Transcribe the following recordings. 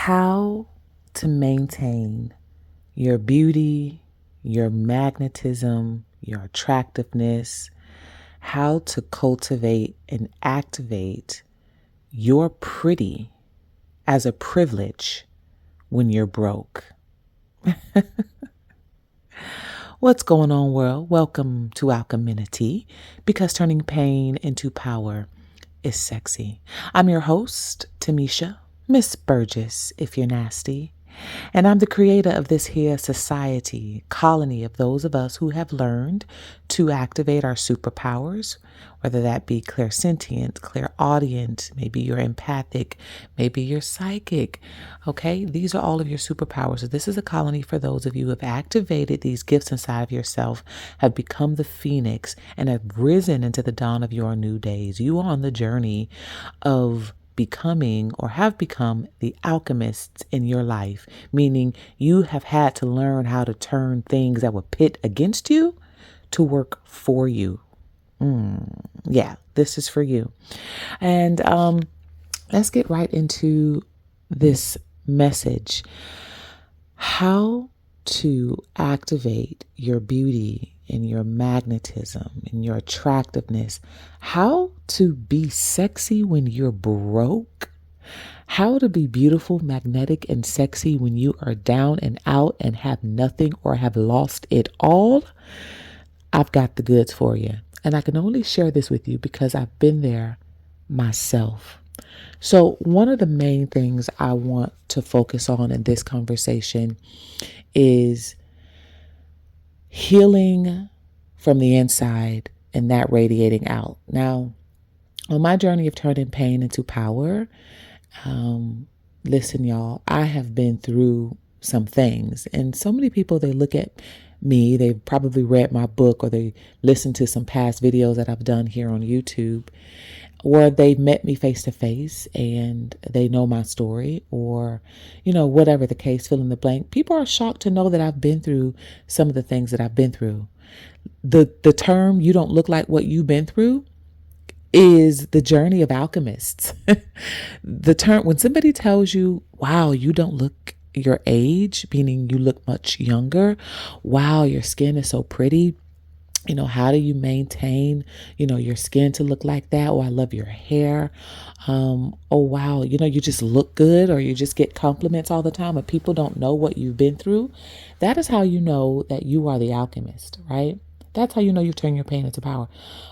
how to maintain your beauty, your magnetism, your attractiveness, how to cultivate and activate your pretty as a privilege when you're broke. What's going on, world? Welcome to Alcheminity, because turning pain into power is sexy. I'm your host, Timmesha, Miss Burgess, if you're nasty. And I'm the creator of this here society, colony of those of us who have learned to activate our superpowers, whether that be clairsentient, clairaudient, maybe you're empathic, maybe you're psychic. Okay, these are all of your superpowers. So this is a colony for those of you who have activated these gifts inside of yourself, have become the phoenix, and have risen into the dawn of your new days. You are on the journey of becoming or have become the alchemists in your life, meaning you have had to learn how to turn things that were pit against you to work for you. Yeah, this is for you. And let's get right into this message. How to activate your beauty and your magnetism and your attractiveness. How to be sexy when you're broke. How to be beautiful, magnetic, and sexy when you are down and out and have nothing or have lost it all. I've got the goods for you. And I can only share this with you because I've been there myself. So one of the main things I want to focus on in this conversation is healing from the inside and that radiating out. Now, on my journey of turning pain into power, listen, y'all, I have been through some things, and so many people, they look at me, they've probably read my book or they listened to some past videos that I've done here on YouTube, or they've met me face to face and they know my story, or, whatever the case, fill in the blank. People are shocked to know that I've been through some of the things that I've been through. The term, you don't look like what you've been through, is the journey of alchemists. The term, when somebody tells you, wow, you don't look your age, meaning you look much younger. Wow, your skin is so pretty. How do you maintain, your skin to look like that? Oh, I love your hair. Oh, wow. You just look good, or you just get compliments all the time, and people don't know what you've been through. That is how you know that you are the alchemist, right? That's how you know you've turned your pain into power.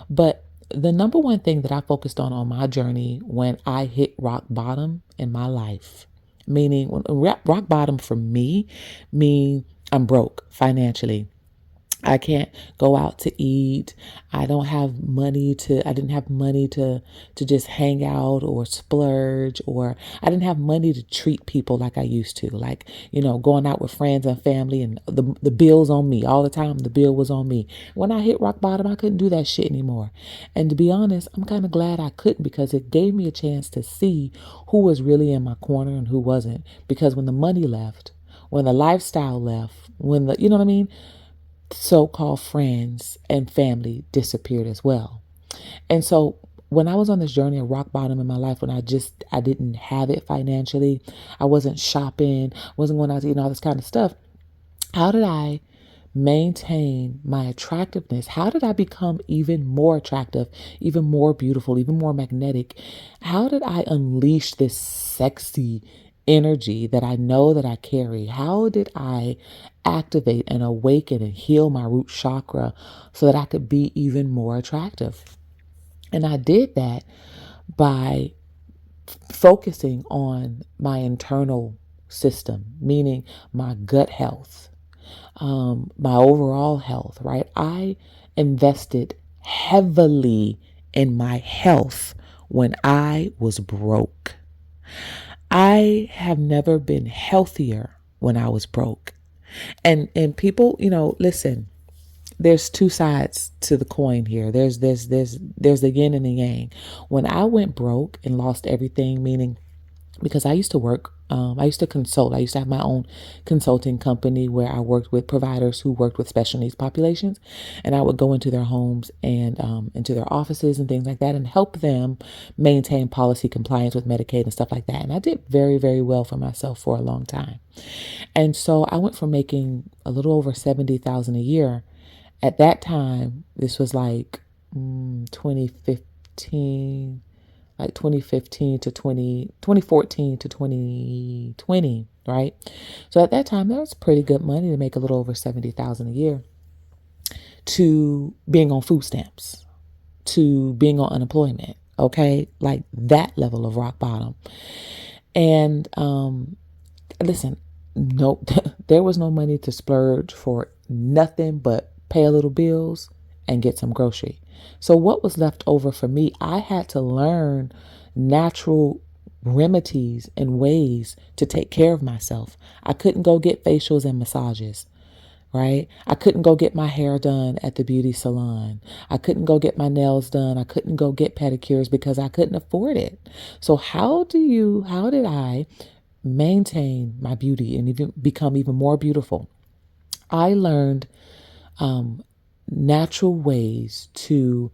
But the number one thing that I focused on my journey when I hit rock bottom in my life, meaning rock bottom for me mean I'm broke financially. I can't go out to eat. I didn't have money to just hang out or splurge, or I didn't have money to treat people like I used to, like, going out with friends and family, and the bill's on me all the time. The bill was on me. When I hit rock bottom, I couldn't do that shit anymore. And to be honest, I'm kind of glad I couldn't, because it gave me a chance to see who was really in my corner and who wasn't. Because when the money left, when the lifestyle left, when the, so-called friends and family disappeared as well. And so when I was on this journey of rock bottom in my life, when I didn't have it financially, I wasn't shopping, wasn't going out to eat, all this kind of stuff. How did I maintain my attractiveness? How did I become even more attractive, even more beautiful, even more magnetic? How did I unleash this sexy energy that I know that I carry? How did I activate and awaken and heal my root chakra so that I could be even more attractive? And I did that by focusing on my internal system, meaning my gut health, my overall health, right? I invested heavily in my health when I was broke. I have never been healthier when I was broke. And people, listen, there's two sides to the coin here. There's the yin and the yang. When I went broke and lost everything, meaning because I used to work, I used to consult. I used to have my own consulting company where I worked with providers who worked with special needs populations. And I would go into their homes and into their offices and things like that and help them maintain policy compliance with Medicaid and stuff like that. And I did very, very well for myself for a long time. And so I went from making a little over 70,000 a year. At that time, this was like 2015, like 2015 to 2014 to 2020, right? So at that time, that was pretty good money to make a little over 70,000 a year, to being on food stamps, to being on unemployment. Okay. Like that level of rock bottom. And, listen, no, there was no money to splurge for nothing but pay a little bills and get some grocery. So what was left over for me, I had to learn natural remedies and ways to take care of myself. I couldn't go get facials and massages, right? I couldn't go get my hair done at the beauty salon. I couldn't go get my nails done. I couldn't go get pedicures because I couldn't afford it. So how did I maintain my beauty and even become even more beautiful? I learned natural ways to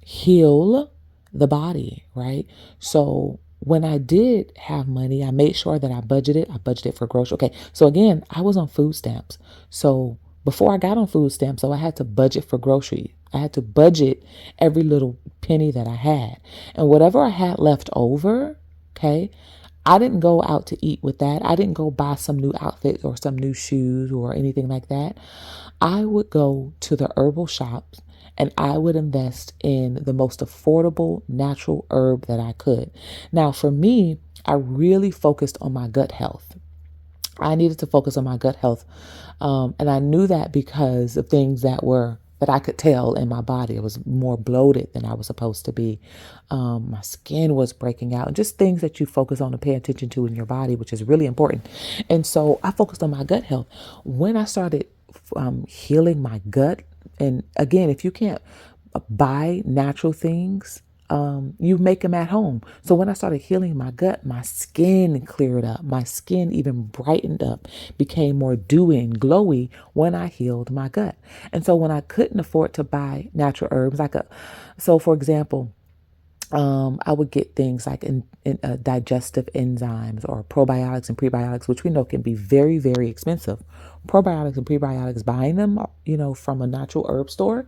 heal the body, right? So when I did have money, I made sure that I budgeted for grocery. Okay. So again, I was on food stamps. So before I got on food stamps, so I had to budget for grocery. I had to budget every little penny that I had. And whatever I had left over, okay, I didn't go out to eat with that. I didn't go buy some new outfit or some new shoes or anything like that. I would go to the herbal shops and I would invest in the most affordable natural herb that I could. Now, for me, I really focused on my gut health. I needed to focus on my gut health. And I knew that because of things that I could tell in my body. It was more bloated than I was supposed to be. My skin was breaking out, and just things that you focus on and pay attention to in your body, which is really important. And so I focused on my gut health. When I started healing my gut, and again, if you can't buy natural things, you make them at home. So when I started healing my gut, my skin cleared up. My skin even brightened up, became more dewy and glowy when I healed my gut. And so when I couldn't afford to buy natural herbs, so for example, I would get things like in digestive enzymes or probiotics and prebiotics, which we know can be very, very expensive. Probiotics and prebiotics, buying them, from a natural herb store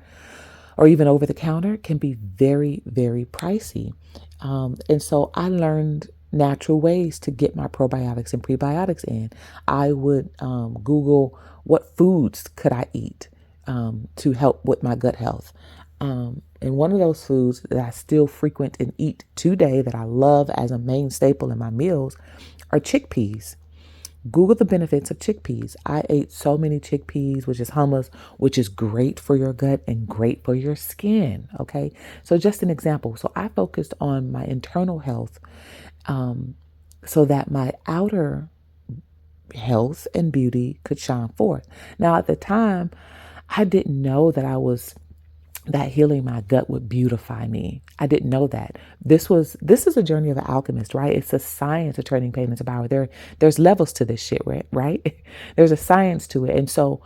or even over the counter, can be very, very pricey. And so I learned natural ways to get my probiotics and prebiotics in. I would Google what foods could I eat to help with my gut health. And one of those foods that I still frequent and eat today that I love as a main staple in my meals are chickpeas. Google the benefits of chickpeas. I ate so many chickpeas, which is hummus, which is great for your gut and great for your skin. Okay. So just an example. So I focused on my internal health so that my outer health and beauty could shine forth. Now, at the time, I didn't know that healing my gut would beautify me. I didn't know that. This is a journey of an alchemist, right? It's a science of turning pain into power. There's levels to this shit, right? There's a science to it. And so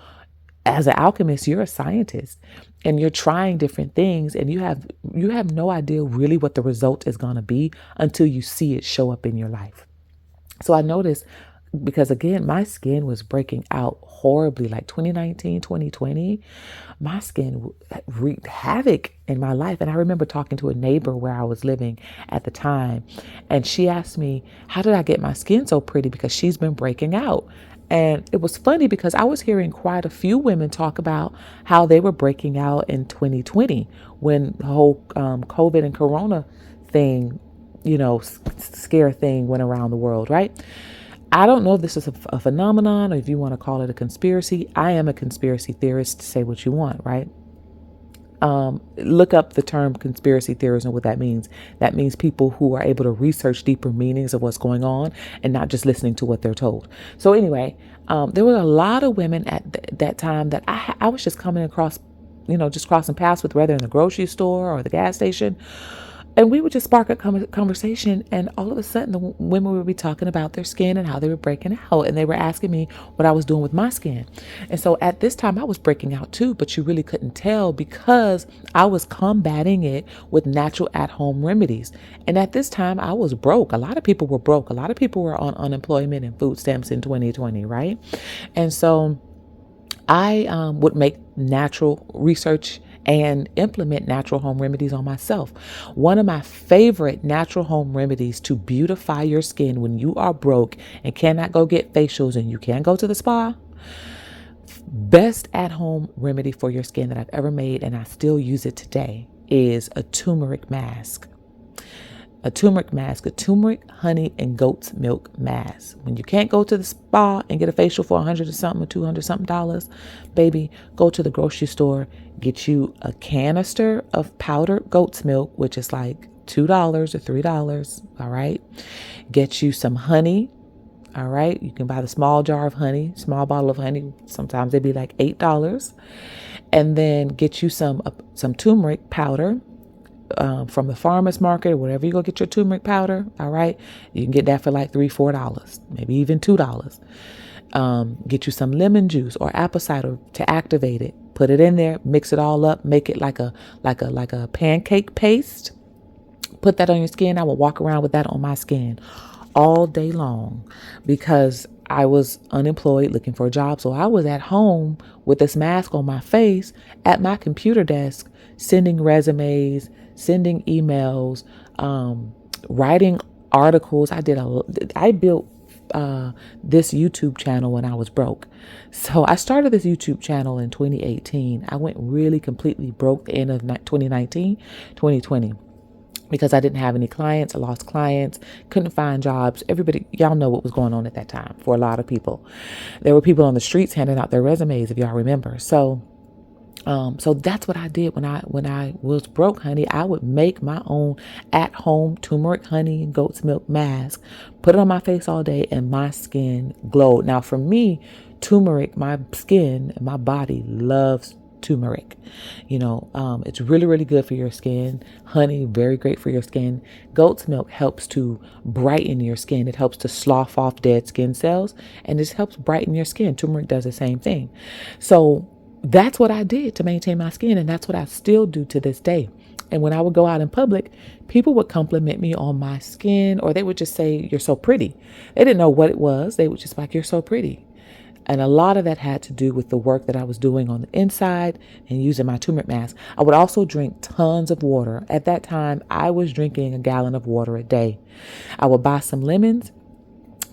as an alchemist, you're a scientist and you're trying different things, and you have no idea really what the result is going to be until you see it show up in your life. So I noticed, because again, my skin was breaking out horribly, like 2019, 2020, my skin wreaked havoc in my life. And I remember talking to a neighbor where I was living at the time, and she asked me, how did I get my skin so pretty? Because she's been breaking out. And it was funny because I was hearing quite a few women talk about how they were breaking out in 2020 when the whole COVID and Corona thing, scare thing went around the world, right? I don't know if this is a phenomenon or if you want to call it a conspiracy. I am a conspiracy theorist. Say what you want, right? Look up the term conspiracy theories and what that means. That means people who are able to research deeper meanings of what's going on and not just listening to what they're told. So anyway, there were a lot of women at that time that I was just coming across, just crossing paths with, whether in the grocery store or the gas station. And we would just spark a conversation, and all of a sudden the women would be talking about their skin and how they were breaking out, and they were asking me what I was doing with my skin. And so at this time I was breaking out too, but you really couldn't tell because I was combating it with natural at-home remedies. And at this time I was broke. A lot of people were broke. A lot of people were on unemployment and food stamps in 2020, right? And so I would make natural research and implement natural home remedies on myself. One of my favorite natural home remedies to beautify your skin when you are broke and cannot go get facials and you can't go to the spa, best at home remedy for your skin that I've ever made, and I still use it today, is a turmeric mask. A turmeric, honey, and goat's milk mask. When you can't go to the spa and get a facial for $100 or something or $200 something dollars, baby, go to the grocery store, get you a canister of powdered goat's milk, which is like $2 or $3. All right. Get you some honey. All right. You can buy the small jar of honey, small bottle of honey. Sometimes they'd be like $8. And then get you some turmeric powder. From the farmer's market or wherever you go get your turmeric powder. All right. You can get that for like $3-4, maybe even $2. Get you some lemon juice or apple cider to activate it. Put it in there, mix it all up, make it like a pancake paste. Put that on your skin. I will walk around with that on my skin all day long because I was unemployed looking for a job. So I was at home with this mask on my face at my computer desk, sending resumes, sending emails, writing articles. I built this YouTube channel when I was broke. So I started this YouTube channel in 2018. I went really completely broke the end of 2019, 2020. Because I didn't have any clients. I lost clients, couldn't find jobs. Everybody, y'all know what was going on at that time for a lot of people. There were people on the streets handing out their resumes, if y'all remember. So that's what I did when I was broke, honey. I would make my own at-home turmeric, honey, and goat's milk mask, put it on my face all day, and my skin glowed. Now, for me, turmeric, my skin and my body loves turmeric. It's really, really good for your skin. Honey, very great for your skin. Goat's milk helps to brighten your skin. It helps to slough off dead skin cells, and it helps brighten your skin. Turmeric does the same thing. So that's what I did to maintain my skin, and that's what I still do to this day. And when I would go out in public, people would compliment me on my skin, or they would just say, "You're so pretty." They didn't know what it was. They would just be like, "You're so pretty." And a lot of that had to do with the work that I was doing on the inside and using my turmeric mask. I would also drink tons of water. At that time, I was drinking a gallon of water a day. I would buy some lemons,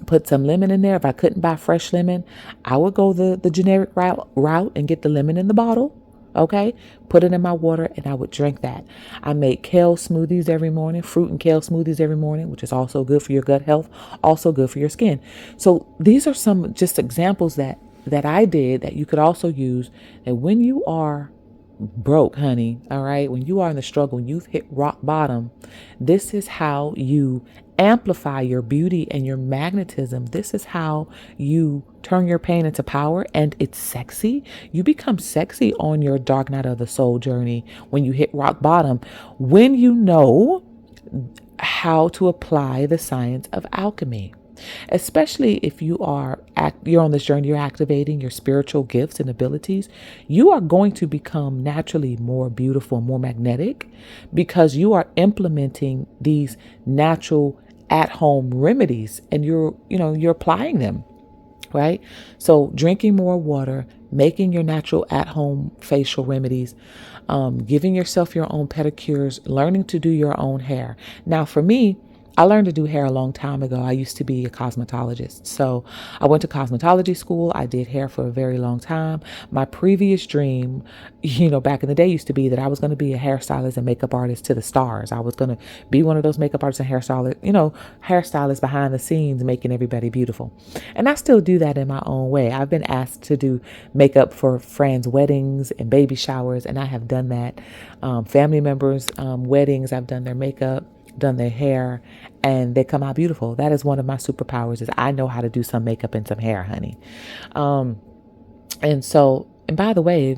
put some lemon in there. If I couldn't buy fresh lemon, I would go the generic route and get the lemon in the bottle. Okay, put it in my water and I would drink that. I made kale smoothies every morning, fruit and kale smoothies every morning, which is also good for your gut health, also good for your skin. So these are some just examples that I did that you could also use. And when you are broke, honey, all right, when you are in the struggle, when you've hit rock bottom, this is how you amplify your beauty and your magnetism. This is how you turn your pain into power, and it's sexy. You become sexy on your dark night of the soul journey when you hit rock bottom, when you know how to apply the science of alchemy. Especially if you're on this journey, you're activating your spiritual gifts and abilities, you are going to become naturally more beautiful, more magnetic, because you are implementing these natural at-home remedies and you're applying them, right? So drinking more water, making your natural at-home facial remedies, giving yourself your own pedicures, learning to do your own hair. Now, for me, I learned to do hair a long time ago. I used to be a cosmetologist. So I went to cosmetology school. I did hair for a very long time. My previous dream, back in the day used to be that I was going to be a hairstylist and makeup artist to the stars. I was going to be one of those makeup artists and hairstylists behind the scenes, making everybody beautiful. And I still do that in my own way. I've been asked to do makeup for friends' weddings and baby showers, and I have done that. Family members' weddings, I've done their makeup, done their hair, and they come out beautiful. That is one of my superpowers, is I know how to do some makeup and some hair, honey. And by the way,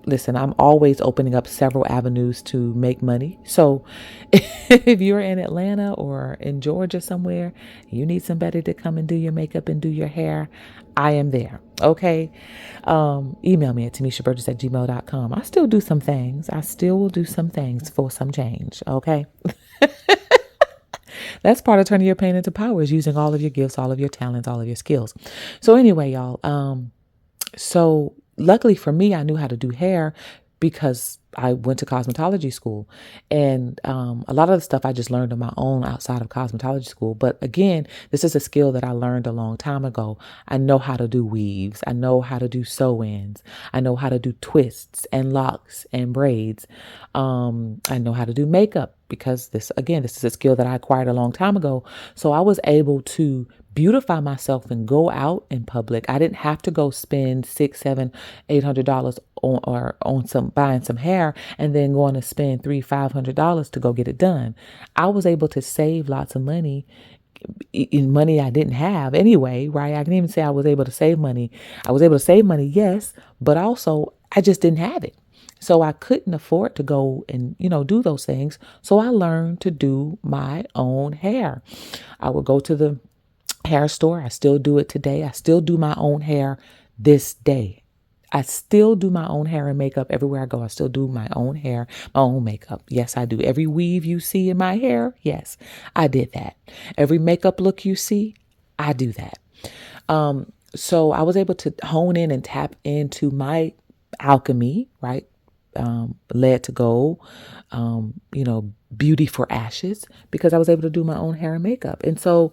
listen, I'm always opening up several avenues to make money. So if you're in Atlanta or in Georgia somewhere, you need somebody to come and do your makeup and do your hair, I am there. Okay. Email me at timmeshaburgess@gmail.com. I still do some things. I still will do some things for some change. Okay. That's part of turning your pain into power, is using all of your gifts, all of your talents, all of your skills. So anyway, y'all, so luckily for me, I knew how to do hair because I went to cosmetology school, and a lot of the stuff I just learned on my own outside of cosmetology school. But again, this is a skill that I learned a long time ago. I know how to do weaves. I know how to do sew-ins. I know how to do twists and locks and braids. I know how to do makeup because this is a skill that I acquired a long time ago. So I was able to beautify myself and go out in public. I didn't have to go spend $600, $700, $800 on some buying some hair and then going to spend $300, $500 to go get it done. I was able to save lots of money in money I didn't have anyway, right? I can even say I was able to save money. I was able to save money, yes, but also I just didn't have it. So I couldn't afford to go and, do those things. So I learned to do my own hair. I would go to the hair store. I still do it today. I still do my own hair this day. I still do my own hair and makeup everywhere I go. I still do my own hair, my own makeup. Yes, I do. Every weave you see in my hair, yes, I did that. Every makeup look you see, I do that. So I was able to hone in and tap into my alchemy, right? Lead to gold, beauty for ashes, because I was able to do my own hair and makeup. And so,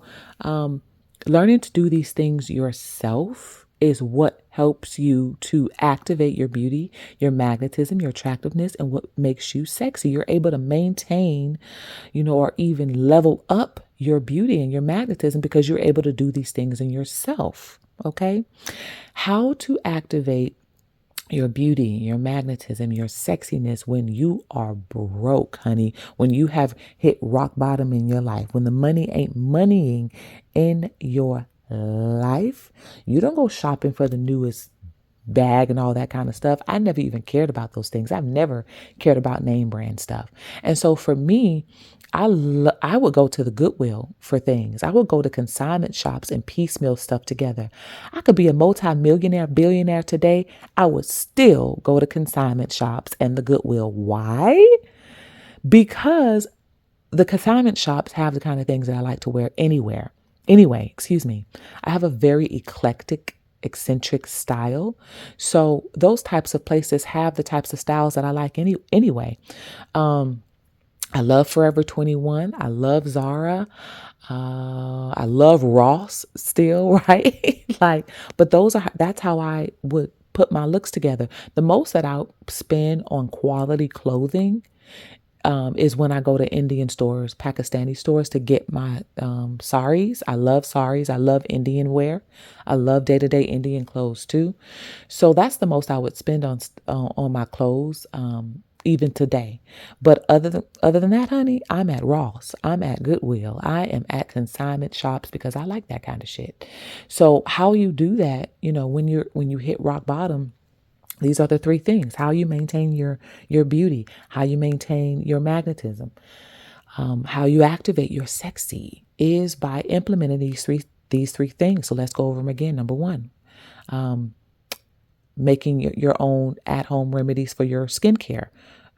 learning to do these things yourself is what helps you to activate your beauty, your magnetism, your attractiveness, and what makes you sexy. You're able to maintain, or even level up your beauty and your magnetism because you're able to do these things in yourself. Okay. How to activate your beauty, your magnetism, your sexiness when you are broke, honey, when you have hit rock bottom in your life, when the money ain't moneying in your life. You don't go shopping for the newest bag and all that kind of stuff. I never even cared about those things. I've never cared about name brand stuff. And so for me, I would go to the Goodwill for things. I would go to consignment shops and piecemeal stuff together. I could be a multi-millionaire, billionaire today. I would still go to consignment shops and the Goodwill. Why? Because the consignment shops have the kind of things that I like to wear anywhere. Anyway, I have a very eccentric style. So those types of places have the types of styles that I like anyway. I love Forever 21. I love Zara. I love Ross still, right? But that's how I would put my looks together. The most that I'll spend on quality clothing is when I go to Indian stores, Pakistani stores to get my saris. I love saris. I love Indian wear. I love day-to-day Indian clothes too. So that's the most I would spend on my clothes, even today. But other than that, honey, I'm at Ross. I'm at Goodwill. I am at consignment shops because I like that kind of shit. So how you do that, when you hit rock bottom, these are the three things: how you maintain your beauty, how you maintain your magnetism, how you activate your sexy is by implementing these three things. So let's go over them again. Number one, making your own at-home remedies for your skincare.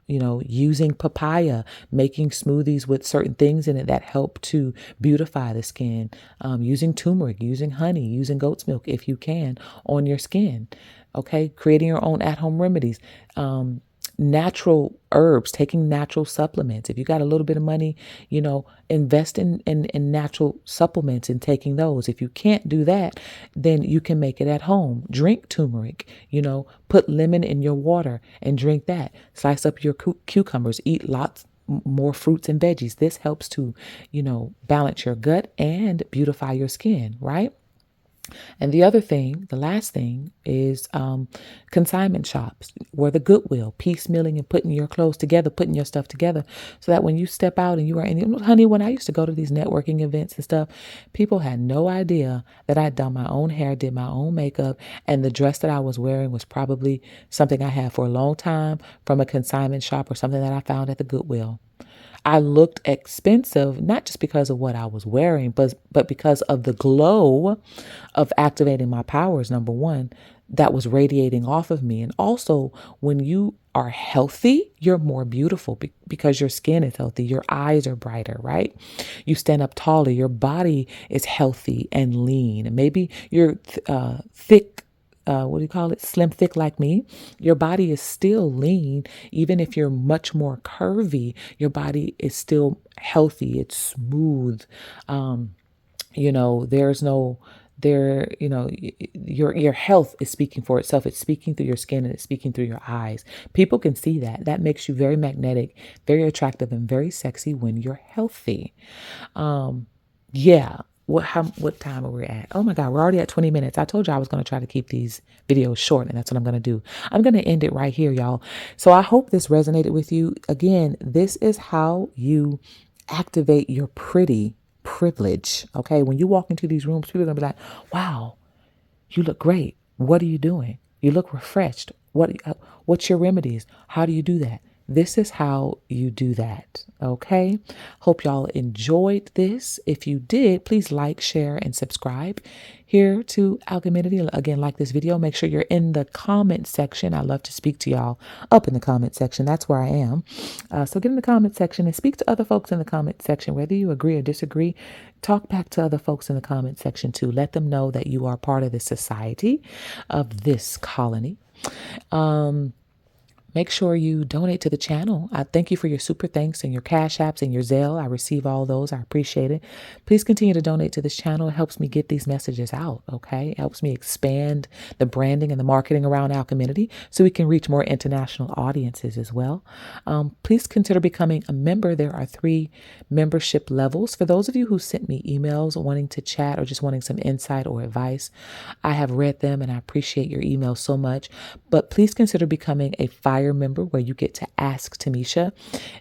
Using papaya, making smoothies with certain things in it that help to beautify the skin, using turmeric, using honey, using goat's milk if you can on your skin. Okay, creating your own at-home remedies, natural herbs, taking natural supplements. If you got a little bit of money, invest in natural supplements and taking those. If you can't do that, then you can make it at home. Drink turmeric, put lemon in your water and drink that. Slice up your cucumbers, eat lots more fruits and veggies. This helps to, balance your gut and beautify your skin, right? And the other thing, the last thing is consignment shops where the Goodwill, piecemealing and putting your clothes together, putting your stuff together so that when you step out and you are in, honey, when I used to go to these networking events and stuff, people had no idea that I'd done my own hair, did my own makeup, and the dress that I was wearing was probably something I had for a long time from a consignment shop or something that I found at the Goodwill. I looked expensive, not just because of what I was wearing, but because of the glow of activating my powers, number one, that was radiating off of me. And also, when you are healthy, you're more beautiful because your skin is healthy. Your eyes are brighter, right? You stand up taller. Your body is healthy and lean. And maybe you're thick, what do you call it? Slim, thick like me. Your body is still lean. Even if you're much more curvy, your body is still healthy. It's smooth. There's no there, your health is speaking for itself. It's speaking through your skin and it's speaking through your eyes. People can see that. That makes you very magnetic, very attractive, and very sexy when you're healthy. Yeah. What time are we at? Oh my God, we're already at 20 minutes. I told you I was going to try to keep these videos short, and that's what I'm going to do. I'm going to end it right here, y'all. So I hope this resonated with you. Again, this is how you activate your pretty privilege. Okay. When you walk into these rooms, people are going to be like, wow, you look great. What are you doing? You look refreshed. What's your remedies? How do you do that? This is how you do that. Okay. Hope y'all enjoyed this. If you did, please like, share, and subscribe here to Alcheminity. Again, like this video, make sure you're in the comment section. I love to speak to y'all up in the comment section. That's where I am. So get in the comment section and speak to other folks in the comment section, whether you agree or disagree. Talk back to other folks in the comment section too. Let them know that you are part of the society of this colony. Make sure you donate to the channel. I thank you for your super thanks and your cash apps and your Zelle. I receive all those. I appreciate it. Please continue to donate to this channel. It helps me get these messages out, okay? It helps me expand the branding and the marketing around Alcheminity so we can reach more international audiences as well. Please consider becoming a member. There are 3 membership levels. For those of you who sent me emails wanting to chat or just wanting some insight or advice, I have read them and I appreciate your emails so much. But please consider becoming a fire member where you get to ask Timmesha.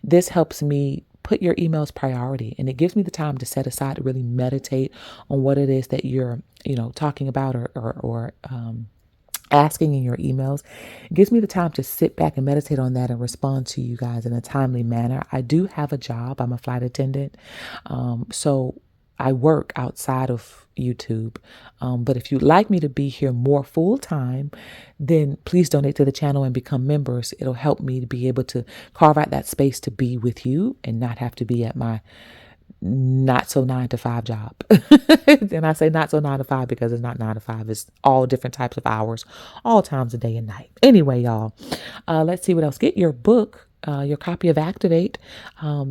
This helps me put your emails priority, and it gives me the time to set aside to really meditate on what it is that you're, talking about or asking in your emails. It gives me the time to sit back and meditate on that and respond to you guys in a timely manner. I do have a job. I'm a flight attendant. So I work outside of YouTube. But if you'd like me to be here more full time, then please donate to the channel and become members. It'll help me to be able to carve out that space to be with you and not have to be at my not so 9 to 5 job. And I say not so 9 to 5 because it's not 9 to 5. It's all different types of hours, all times of day and night. Anyway, y'all, let's see what else. Get your book, your copy of Activate.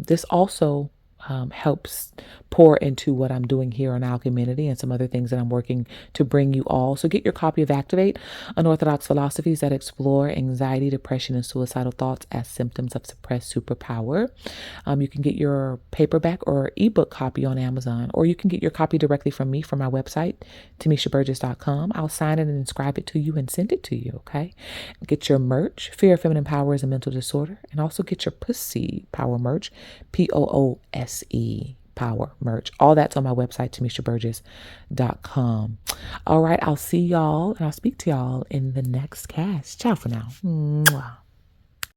This also helps pour into what I'm doing here on Alcheminity and some other things that I'm working to bring you all. So get your copy of Activate, Unorthodox Philosophies that explore anxiety, depression, and suicidal thoughts as symptoms of suppressed superpower. You can get your paperback or ebook copy on Amazon, or you can get your copy directly from me from my website, TimmeshaBurgess.com. I'll sign it and inscribe it to you and send it to you, okay? Get your merch, Fear of Feminine Power is a Mental Disorder, and also get your Pussy Power merch, POOSE Power merch. All that's on my website, TimmeshaBurgess.com. All right, I'll see y'all and I'll speak to y'all in the next cast. Ciao for now. Mwah.